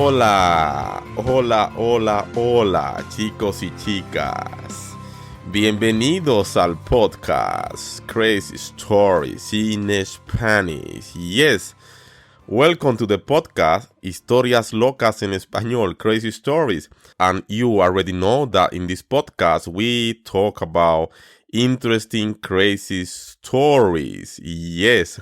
Hola, hola, hola, hola, chicos y chicas. Bienvenidos al podcast Crazy Stories in Spanish. Yes, welcome to the podcast Historias Locas en Español, Crazy Stories. And you already know that in this podcast we talk about interesting, crazy stories. Yes.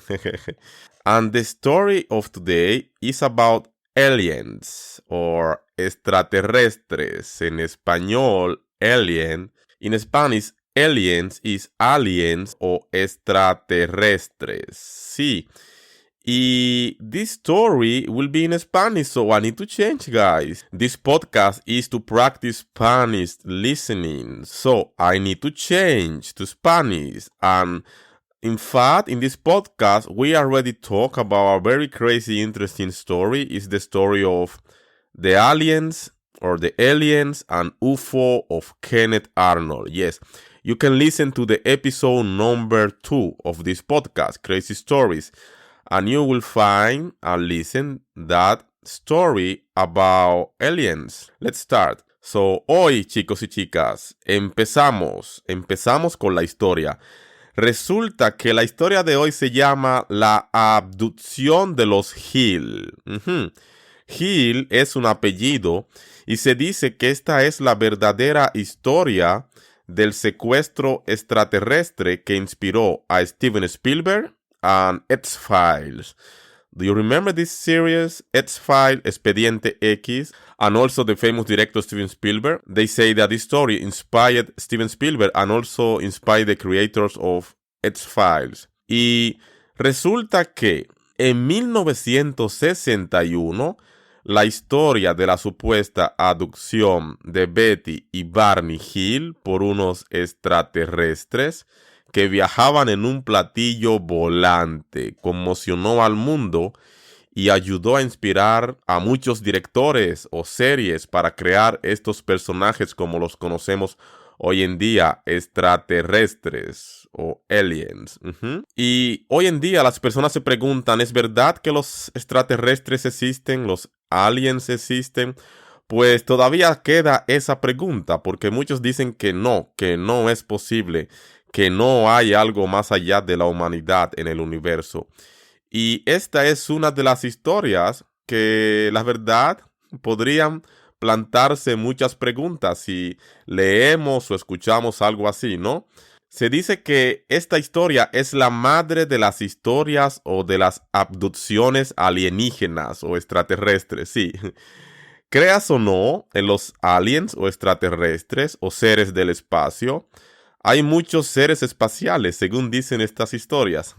And the story of today is about aliens or extraterrestres. En español, alien. In Spanish, aliens is aliens o extraterrestres. Sí. Y this story will be in Spanish, so I need to change, guys. This podcast is to practice Spanish listening, so I need to change to Spanish. And in fact, in this podcast, we already talk about a very crazy, interesting story. It's the story of the aliens or the aliens and UFO of Kenneth Arnold. Yes, you can listen to the episode number 2 of this podcast, Crazy Stories, and you will find and listen that story about aliens. Let's start. So, hoy, chicos y chicas, empezamos con la historia. Resulta que la historia de hoy se llama La abducción de los Hill. Hill es un apellido y se dice que esta es la verdadera historia del secuestro extraterrestre que inspiró a Steven Spielberg and X-Files. Do you remember this series, X-Files, Expediente X, and also the famous director Steven Spielberg? They say that this story inspired Steven Spielberg and also inspired the creators of X-Files. Y resulta que en 1961, la historia de la supuesta abducción de Betty y Barney Hill por unos extraterrestres que viajaban en un platillo volante conmocionó al mundo y ayudó a inspirar a muchos directores o series para crear estos personajes como los conocemos hoy en día, extraterrestres o aliens. Y hoy en día las personas se preguntan, ¿es verdad que los extraterrestres existen? ¿Los aliens existen? Pues todavía queda esa pregunta porque muchos dicen que no es posible, que no hay algo más allá de la humanidad en el universo. Y esta es una de las historias que, la verdad, podrían plantarse muchas preguntas si leemos o escuchamos algo así, ¿no? Se dice que esta historia es la madre de las historias o de las abducciones alienígenas o extraterrestres, sí. Creas o no en los aliens o extraterrestres o seres del espacio, hay muchos seres espaciales, según dicen estas historias.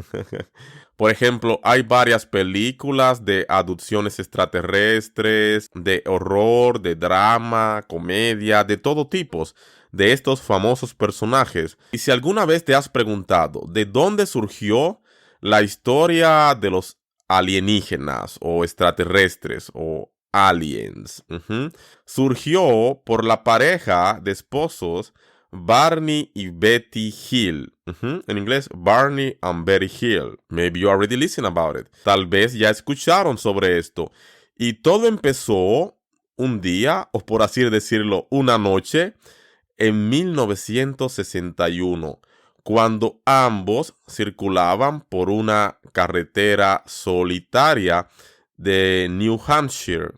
Por ejemplo, hay varias películas de abducciones extraterrestres, de horror, de drama, comedia, de todo tipo de estos famosos personajes. Y si alguna vez te has preguntado de dónde surgió la historia de los alienígenas o extraterrestres o aliens, surgió por la pareja de esposos Barney y Betty Hill. En inglés, Barney and Betty Hill. Maybe you already listened about it. Tal vez ya escucharon sobre esto. Y todo empezó un día, o por así decirlo, una noche, en 1961, cuando ambos circulaban por una carretera solitaria de New Hampshire.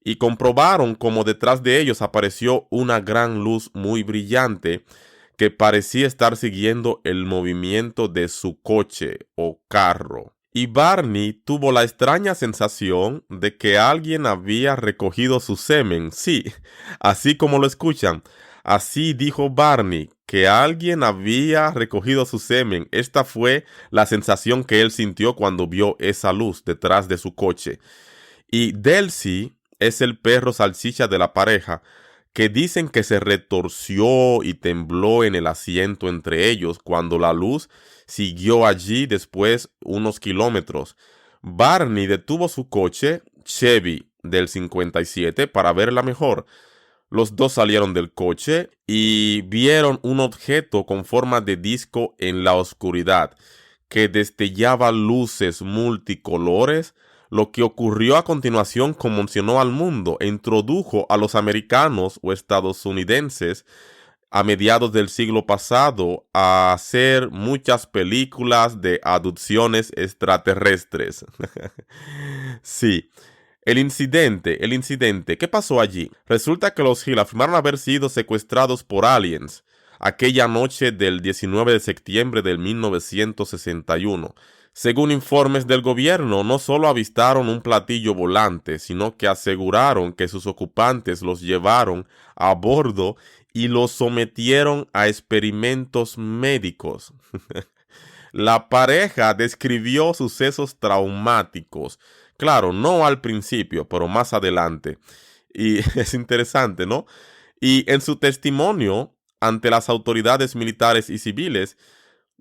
Y comprobaron como detrás de ellos apareció una gran luz muy brillante que parecía estar siguiendo el movimiento de su coche o carro. Y Barney tuvo la extraña sensación de que alguien había recogido su semen. Sí, así como lo escuchan. Así dijo Barney, que alguien había recogido su semen. Esta fue la sensación que él sintió cuando vio esa luz detrás de su coche. Y Delcy es el perro salchicha de la pareja, que dicen que se retorció y tembló en el asiento entre ellos cuando la luz siguió allí después unos kilómetros. Barney detuvo su coche Chevy del 57 para verla mejor. Los dos salieron del coche y vieron un objeto con forma de disco en la oscuridad que destellaba luces multicolores, Lo que ocurrió a continuación conmocionó al mundo e introdujo a los americanos o estadounidenses a mediados del siglo pasado a hacer muchas películas de abducciones extraterrestres. Sí. El incidente, ¿qué pasó allí? Resulta que los Hill afirmaron haber sido secuestrados por aliens aquella noche del 19 de septiembre de 1961. Según informes del gobierno, no solo avistaron un platillo volante, sino que aseguraron que sus ocupantes los llevaron a bordo y los sometieron a experimentos médicos. La pareja describió sucesos traumáticos. Claro, no al principio, pero más adelante. Y es interesante, ¿no? Y en su testimonio ante las autoridades militares y civiles,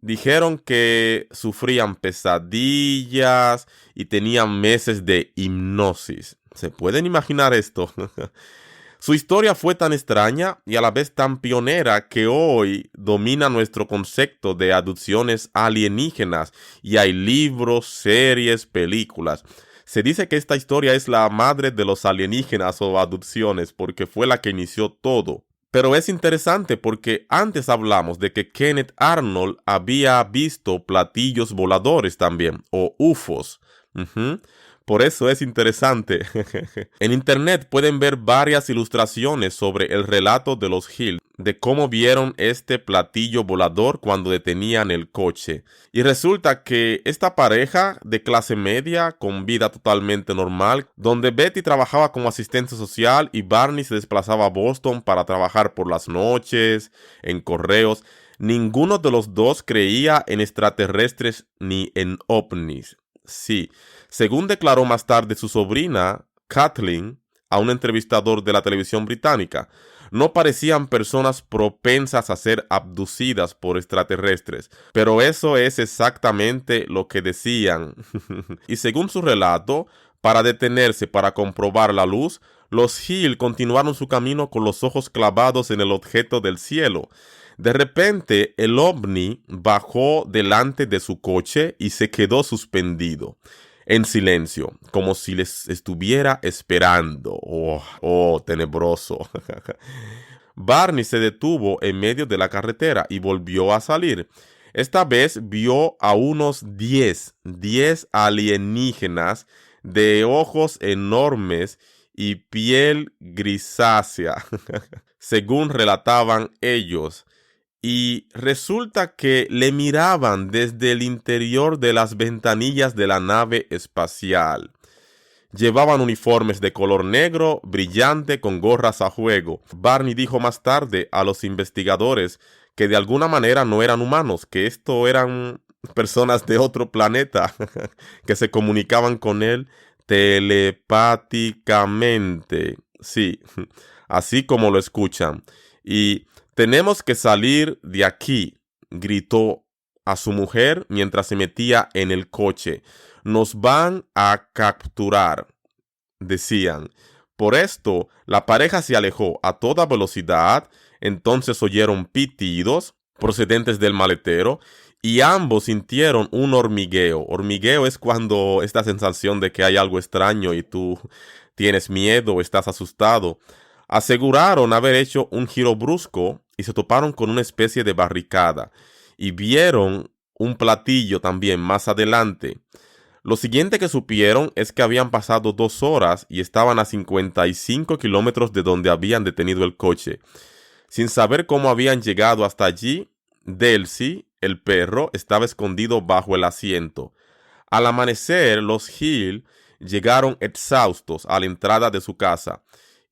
dijeron que sufrían pesadillas y tenían meses de hipnosis. ¿Se pueden imaginar esto? Su historia fue tan extraña y a la vez tan pionera que hoy domina nuestro concepto de abducciones alienígenas y hay libros, series, películas. Se dice que esta historia es la madre de los alienígenas o abducciones porque fue la que inició todo. Pero es interesante porque antes hablamos de que Kenneth Arnold había visto platillos voladores también, o UFOs. Por eso es interesante. En internet pueden ver varias ilustraciones sobre el relato de los Hill, de cómo vieron este platillo volador cuando detenían el coche. Y resulta que esta pareja de clase media, con vida totalmente normal, donde Betty trabajaba como asistente social y Barney se desplazaba a Boston para trabajar por las noches, en correos, ninguno de los dos creía en extraterrestres ni en ovnis. Sí, según declaró más tarde su sobrina, Kathleen, a un entrevistador de la televisión británica, no parecían personas propensas a ser abducidas por extraterrestres, pero eso es exactamente lo que decían. Y según su relato, para detenerse para comprobar la luz, los Hill continuaron su camino con los ojos clavados en el objeto del cielo. De repente, el ovni bajó delante de su coche y se quedó suspendido, en silencio, como si les estuviera esperando. Oh, tenebroso. Barney se detuvo en medio de la carretera y volvió a salir. Esta vez vio a unos 10 alienígenas de ojos enormes y piel grisácea, según relataban ellos. Y resulta que le miraban desde el interior de las ventanillas de la nave espacial. Llevaban uniformes de color negro, brillante, con gorras a juego. Barney dijo más tarde a los investigadores que de alguna manera no eran humanos, que esto eran personas de otro planeta, que se comunicaban con él telepáticamente. Sí, así como lo escuchan. Y tenemos que salir de aquí, gritó a su mujer mientras se metía en el coche. Nos van a capturar, decían. Por esto, la pareja se alejó a toda velocidad. Entonces oyeron pitidos procedentes del maletero y ambos sintieron un hormigueo. Hormigueo es cuando esta sensación de que hay algo extraño y tú tienes miedo o estás asustado. Aseguraron haber hecho un giro brusco y se toparon con una especie de barricada y vieron un platillo también más adelante. Lo siguiente que supieron es que habían pasado 2 horas y estaban a 55 kilómetros de donde habían detenido el coche. Sin saber cómo habían llegado hasta allí, Delcy, el perro, estaba escondido bajo el asiento. Al amanecer, los Hill llegaron exhaustos a la entrada de su casa.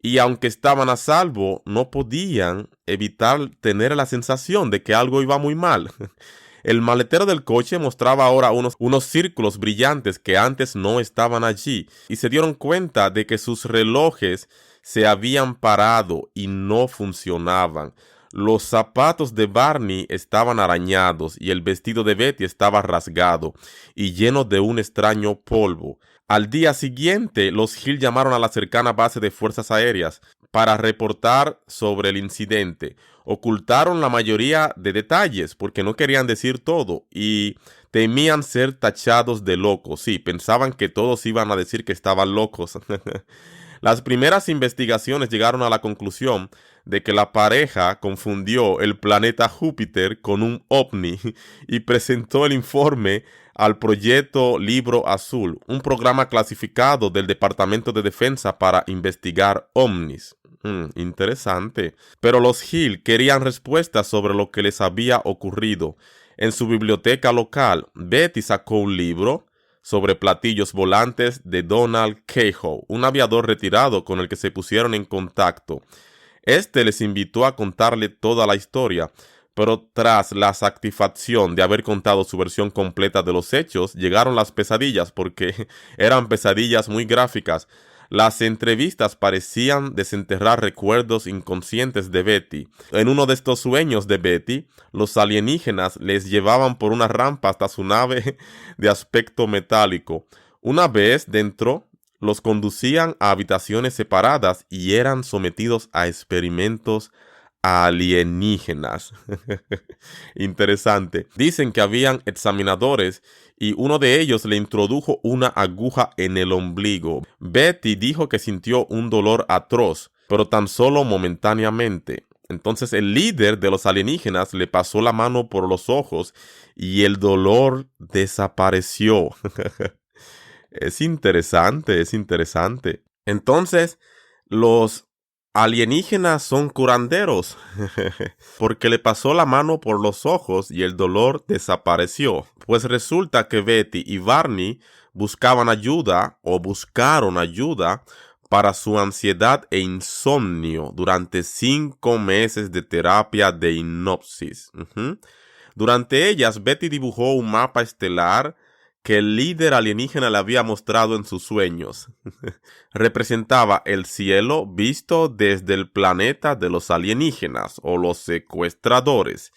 Y aunque estaban a salvo, no podían evitar tener la sensación de que algo iba muy mal. El maletero del coche mostraba ahora unos círculos brillantes que antes no estaban allí, y se dieron cuenta de que sus relojes se habían parado y no funcionaban. Los zapatos de Barney estaban arañados y el vestido de Betty estaba rasgado y lleno de un extraño polvo. Al día siguiente, los Hill llamaron a la cercana base de fuerzas aéreas para reportar sobre el incidente. Ocultaron la mayoría de detalles porque no querían decir todo y temían ser tachados de locos. Sí, pensaban que todos iban a decir que estaban locos. Las primeras investigaciones llegaron a la conclusión de que la pareja confundió el planeta Júpiter con un ovni y presentó el informe al Proyecto Libro Azul, un programa clasificado del Departamento de Defensa para investigar ovnis. Interesante. Pero los Hill querían respuestas sobre lo que les había ocurrido. En su biblioteca local, Betty sacó un libro sobre platillos volantes de Donald Cahoe, un aviador retirado con el que se pusieron en contacto. Este les invitó a contarle toda la historia, pero tras la satisfacción de haber contado su versión completa de los hechos, llegaron las pesadillas porque eran pesadillas muy gráficas. Las entrevistas parecían desenterrar recuerdos inconscientes de Betty. En uno de estos sueños de Betty, los alienígenas les llevaban por una rampa hasta su nave de aspecto metálico. Una vez dentro, los conducían a habitaciones separadas y eran sometidos a experimentos alienígenas. Interesante. Dicen que habían examinadores y uno de ellos le introdujo una aguja en el ombligo. Betty dijo que sintió un dolor atroz, pero tan solo momentáneamente. Entonces el líder de los alienígenas le pasó la mano por los ojos y el dolor desapareció. Es interesante, es interesante. Entonces, los alienígenas son curanderos, porque le pasó la mano por los ojos y el dolor desapareció. Pues resulta que Betty y Barney buscaron ayuda para su ansiedad e insomnio durante 5 meses de terapia de hipnosis. Durante ellas, Betty dibujó un mapa estelar que el líder alienígena le había mostrado en sus sueños. Representaba el cielo visto desde el planeta de los alienígenas o los secuestradores.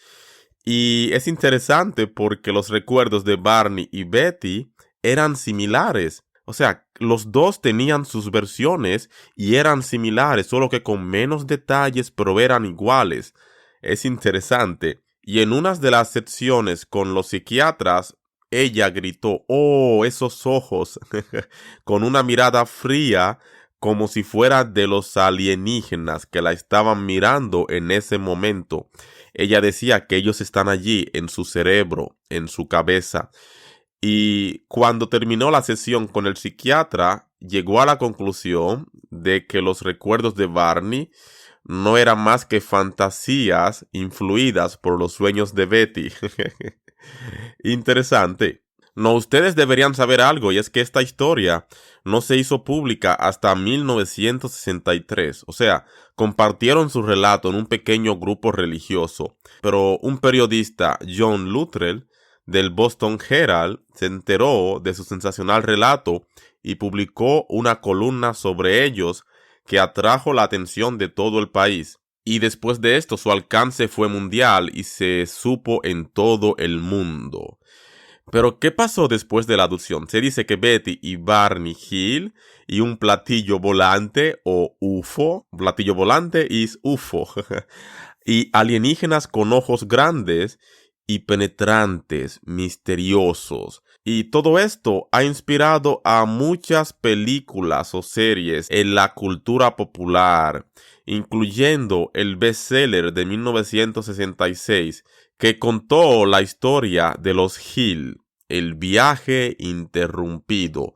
Y es interesante porque los recuerdos de Barney y Betty eran similares. O sea, los dos tenían sus versiones y eran similares, solo que con menos detalles, pero eran iguales. Es interesante. Y en una de las secciones con los psiquiatras, ella gritó, ¡oh, esos ojos! con una mirada fría, como si fuera de los alienígenas que la estaban mirando en ese momento. Ella decía que ellos están allí, en su cerebro, en su cabeza. Y cuando terminó la sesión con el psiquiatra, llegó a la conclusión de que los recuerdos de Barney no eran más que fantasías influidas por los sueños de Betty. Interesante. No, ustedes deberían saber algo, y es que esta historia no se hizo pública hasta 1963. O sea, compartieron su relato en un pequeño grupo religioso. Pero un periodista, John Luttrell, del Boston Herald, se enteró de su sensacional relato y publicó una columna sobre ellos que atrajo la atención de todo el país. Y después de esto, su alcance fue mundial y se supo en todo el mundo. Pero, ¿qué pasó después de la abducción? Se dice que Betty y Barney Hill y un platillo volante o UFO, platillo volante es UFO, y alienígenas con ojos grandes y penetrantes, misteriosos. Y todo esto ha inspirado a muchas películas o series en la cultura popular, incluyendo el bestseller de 1966 que contó la historia de los Hill, El viaje interrumpido,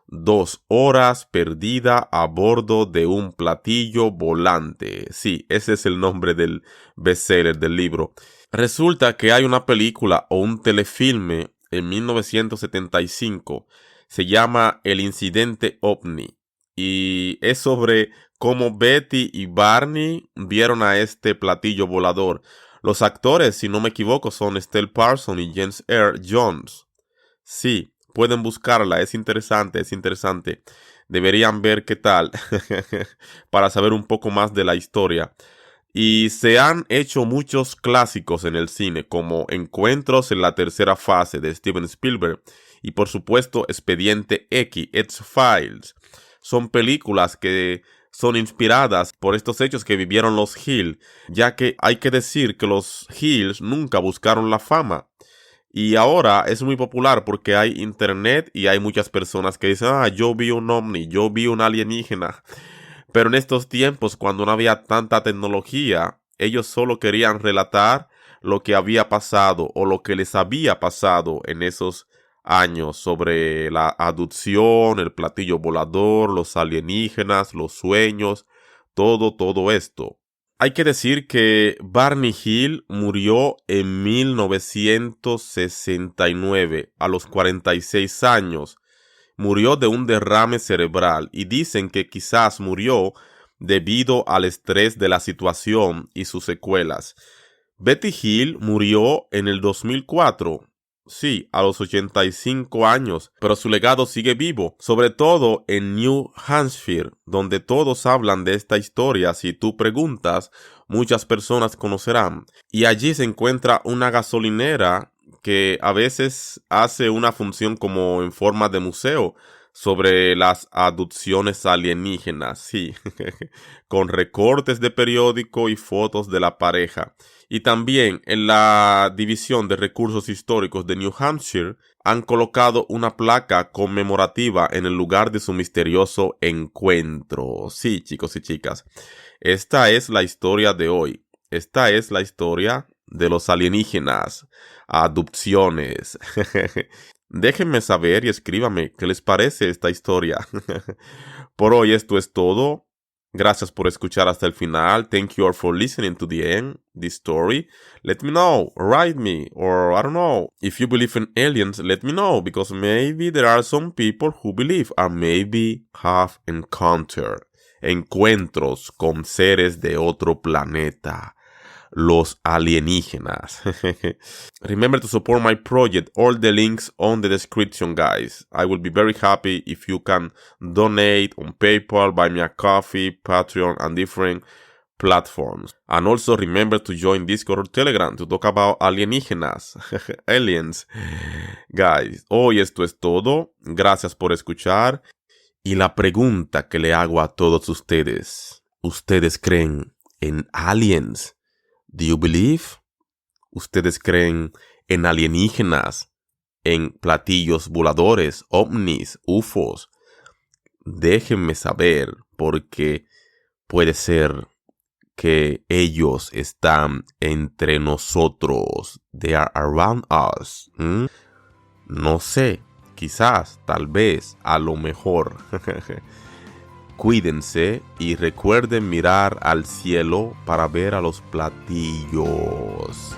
2 horas perdida a bordo de un platillo volante. Sí, ese es el nombre del bestseller del libro. Resulta que hay una película o un telefilme en 1975, se llama El incidente OVNI, y es sobre cómo Betty y Barney vieron a este platillo volador. Los actores, si no me equivoco, son Estelle Parsons y James Earl Jones. Sí, pueden buscarla, es interesante, es interesante. Deberían ver qué tal para saber un poco más de la historia. Y se han hecho muchos clásicos en el cine, como Encuentros en la tercera fase de Steven Spielberg y por supuesto Expediente X, X-Files. Son películas que son inspiradas por estos hechos que vivieron los Hill, ya que hay que decir que los Hills nunca buscaron la fama. Y ahora es muy popular porque hay internet y hay muchas personas que dicen, yo vi un ovni, yo vi un alienígena. Pero en estos tiempos, cuando no había tanta tecnología, ellos solo querían relatar lo que había pasado o lo que les había pasado en esos años sobre la abducción, el platillo volador, los alienígenas, los sueños, todo esto. Hay que decir que Barney Hill murió en 1969 a los 46 años. Murió de un derrame cerebral y dicen que quizás murió debido al estrés de la situación y sus secuelas. Betty Hill murió en el 2004. Sí, a los 85 años, pero su legado sigue vivo, sobre todo en New Hampshire, donde todos hablan de esta historia. Si tú preguntas, muchas personas conocerán. Y allí se encuentra una gasolinera que a veces hace una función como en forma de museo sobre las abducciones alienígenas, sí, con recortes de periódico y fotos de la pareja. Y también en la División de Recursos Históricos de New Hampshire han colocado una placa conmemorativa en el lugar de su misterioso encuentro. Sí, chicos y chicas, esta es la historia de hoy. Esta es la historia de los alienígenas, abducciones. Déjenme saber y escríbame qué les parece esta historia. Por hoy esto es todo. Gracias por escuchar hasta el final. Thank you all for listening to the end, this story. Let me know, write me, or I don't know. If you believe in aliens, let me know, because maybe there are some people who believe and maybe have encuentros con seres de otro planeta. Los alienígenas. Remember to support my project. All the links on the description, guys. I will be very happy if you can donate on PayPal, buy me a coffee, Patreon, and different platforms. And also remember to join Discord or Telegram to talk about alienígenas. Aliens. Guys, hoy esto es todo. Gracias por escuchar. Y la pregunta que le hago a todos ustedes. ¿Ustedes creen en aliens? Do you believe? ¿Ustedes creen en alienígenas, en platillos voladores, ovnis, UFOs? Déjenme saber, porque puede ser que ellos están entre nosotros. They are around us. No sé, quizás, tal vez, a lo mejor. Cuídense y recuerden mirar al cielo para ver a los platillos.